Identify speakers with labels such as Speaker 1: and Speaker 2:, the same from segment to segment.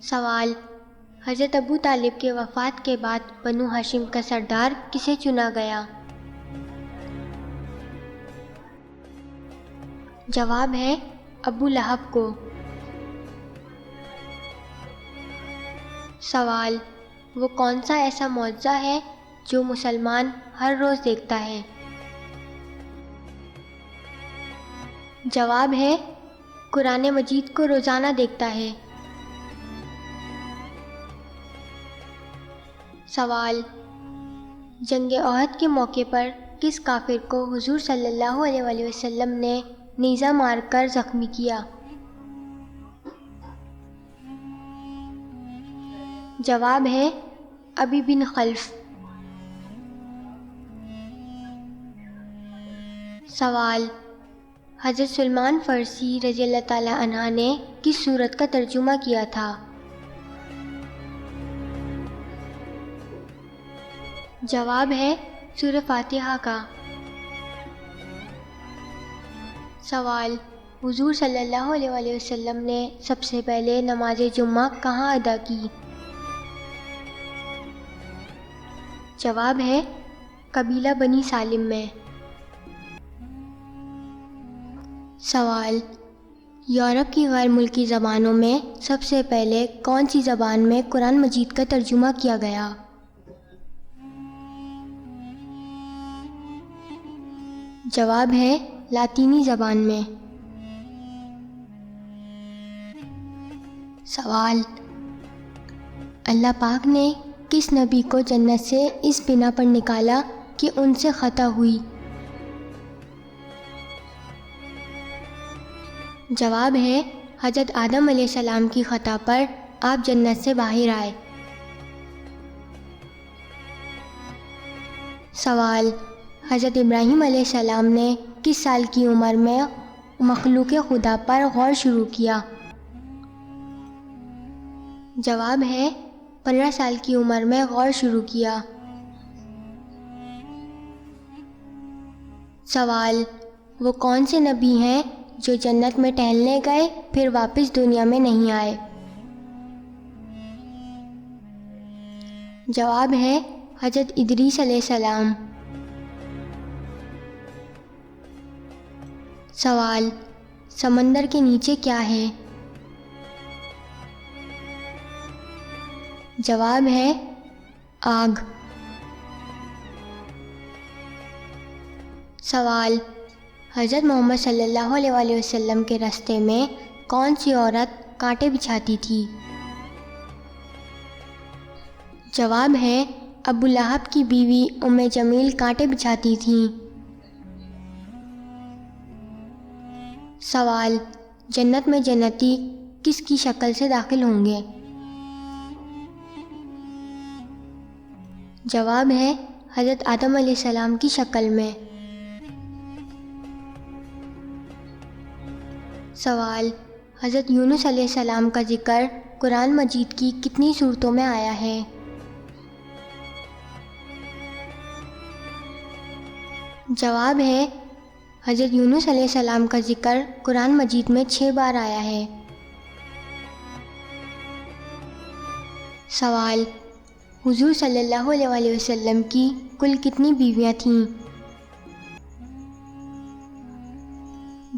Speaker 1: سوال: حضرت ابو طالب کے وفات کے بعد بنو ہاشم کا سردار کسے چنا گیا؟ جواب ہے ابو لہب کو۔ سوال: وہ کون سا ایسا معجزہ ہے جو مسلمان ہر روز دیکھتا ہے؟ جواب ہے قرآن مجید کو روزانہ دیکھتا ہے۔ سوال: جنگ احد کے موقع پر کس کافر کو حضور صلی اللہ علیہ وآلہ وسلم نے نیزہ مار کر زخمی کیا؟ جواب ہے ابی بن خلف۔ سوال: حضرت سلمان فارسی رضی اللہ تعالی عنہ نے کس سورت کا ترجمہ کیا تھا؟ جواب ہے سورہ فاتحہ کا۔ سوال: حضور صلی اللہ علیہ وآلہ وسلم نے سب سے پہلے نماز جمعہ کہاں ادا کی؟ جواب ہے قبیلہ بنی سالم میں۔ سوال: یورپ کی غیر ملکی زبانوں میں سب سے پہلے کون سی زبان میں قرآن مجید کا ترجمہ کیا گیا؟ جواب ہے لاطینی زبان میں۔ سوال: اللہ پاک نے کس نبی کو جنت سے اس بنا پر نکالا کہ ان سے خطا ہوئی؟ جواب ہے حضرت آدم علیہ السلام کی خطا پر آپ جنت سے باہر آئے۔ سوال: حضرت ابراہیم علیہ السلام نے کس سال کی عمر میں مخلوق خدا پر غور شروع کیا؟ جواب ہے 15 سال کی عمر میں غور شروع کیا۔ سوال: وہ کون سے نبی ہیں جو جنت میں ٹہلنے گئے پھر واپس دنیا میں نہیں آئے؟ جواب ہے حضرت ادریس علیہ السلام۔ سوال: سمندر کے نیچے کیا ہے؟ جواب ہے آگ۔ سوال: حضرت محمد صلی اللہ علیہ وآلہ وسلم کے راستے میں کون سی عورت کانٹے بچھاتی تھی؟ جواب ہے ابو لہب کی بیوی ام جمیل کانٹے بچھاتی تھیں۔ سوال: جنت میں جنتی کس کی شکل سے داخل ہوں گے؟ جواب ہے حضرت آدم علیہ السلام کی شکل میں۔ سوال: حضرت یونس علیہ السلام کا ذکر قرآن مجید کی کتنی سورتوں میں آیا ہے؟ جواب ہے حضرت یونس علیہ السلام کا ذکر قرآن مجید میں 6 بار آیا ہے۔ سوال: حضور صلی اللہ علیہ وآلہ وسلم کی کل کتنی بیویاں تھیں؟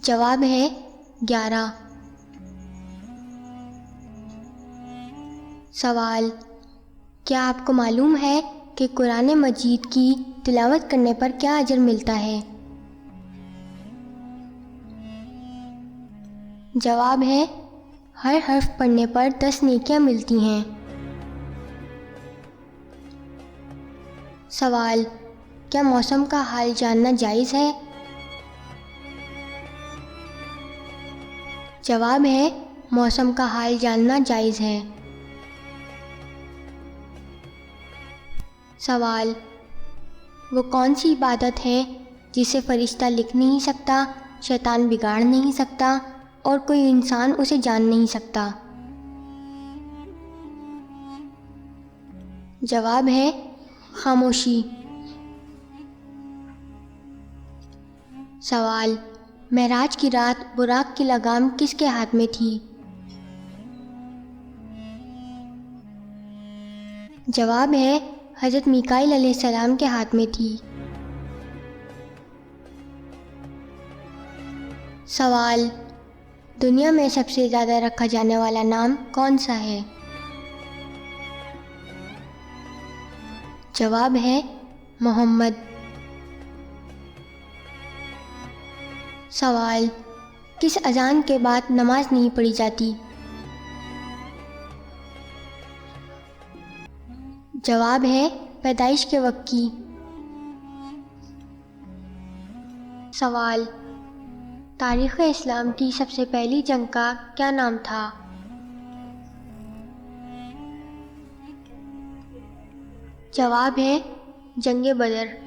Speaker 1: جواب ہے 11۔ سوال: کیا آپ کو معلوم ہے کہ قرآن مجید کی تلاوت کرنے پر کیا اجر ملتا ہے؟ جواب ہے ہر حرف پڑھنے پر 10 نیکیاں ملتی ہیں۔ سوال: کیا موسم کا حال جاننا جائز ہے؟ جواب ہے موسم کا حال جاننا جائز ہے۔ سوال: وہ کون سی عبادت ہے جسے فرشتہ لکھ نہیں سکتا، شیطان بگاڑ نہیں سکتا اور کوئی انسان اسے جان نہیں سکتا؟ جواب ہے خاموشی۔ سوال: معراج کی رات براق کی لگام کس کے ہاتھ میں تھی؟ جواب ہے حضرت میکائیل علیہ السلام کے ہاتھ میں تھی۔ سوال، دنیا میں سب سے زیادہ رکھا جانے والا نام کون سا ہے؟ جواب ہے محمد۔ سوال، کس اذان کے بعد نماز نہیں پڑھی جاتی؟ جواب ہے پیدائش کے وقت کی۔ سوال، تاریخ اسلام کی سب سے پہلی جنگ کا کیا نام تھا؟ جواب ہے جنگ بدر۔